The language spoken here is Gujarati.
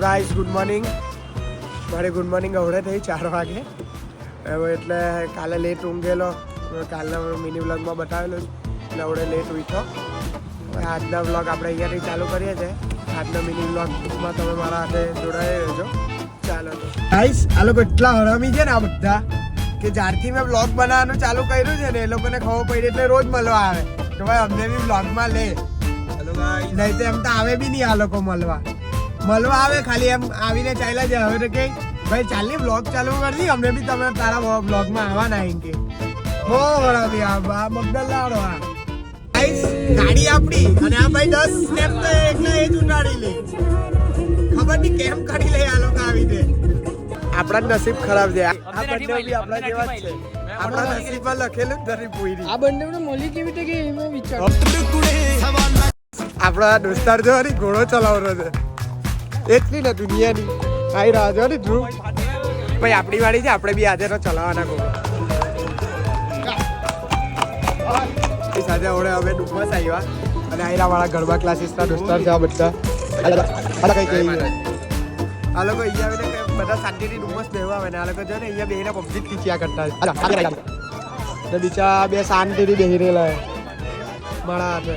Guys good morning. મારે ગુડ મોર્નિંગ અવડે થઈ 4 વાગે હવે એટલે કાલે લેટ ઊંઘેલો. કાલના મિની વ્લોગમાં બતાવેલો એટલે અવડે લેટ ઉઠ્યો. હવે આજના વ્લોગ આપણે અહીંયાથી ચાલુ કરીએ છીએ. આજના મિની વ્લોગમાં તમે મારા હાથે જોડાઈ રહેજો. ચાલો તો ગાઈસ, આ લોકો એટલા હરામી છે ને આ બધા કે જ્યારથી મેં વ્લોગ બનાવવાનું ચાલુ કર્યું છે ને એ લોકોને ખબર પડી એટલે રોજ મળવા આવે કે ભાઈ અમને બી વ્લોગમાં લે. નહીં તો એમ તો આવે બી નહીં આ લોકો મળવા આવે, ખાલી એમ આવીને ચાલ્યા જાય. હવે તો કે ભાઈ ચાલની વ્લોગ ચાલુ કરી દી, અમને બી તમે તારા વ્લોગમાં આવવાના એમ કે હો બરાબર. આ મગદલાડો આ ગાઈસ ગાડી આપણી અને આ ભાઈ 10 સ્નેપ તો એકલા એ જ ઉડાડી લે. ખબર નહીં કેમ કાઢી લે આ લોકો આવીને. આપણા નસીબ ખરાબ છે. આ બંને બી આપણા જેવા જ છે. આપણા નસીબમાં લખેલું જ ધરી પૂરી. આ બંને મળી કેવી રીતે કે એમાં વિચાર. આપણા દોસ્તાર જો ને ઘોડો ચલાવવાનો છે એટલી ને દુનિયાની આઈ રહ્યા છો ને ધ્રુવ ભાઈ. આપણી વાળી છે, આપણે બી આજે તો ચલાવવાના ઘોડો. સાથે હવે અમે ડુમસ આવ્યા અને આયરા વાળા ગરબા ક્લાસીસના દોસ્તાર છે આ બધા. કઈ કઈ આ લોકો અહીંયા આવીને બધા શાંતિથી ડુમસ બેહવા આવે ને આ લોકો જો ને અહીંયા બેહીને પબજી ખીચ્યા કરતા છે. બીજા બે શાંતિથી બેહી રહેલા મારા હાથે.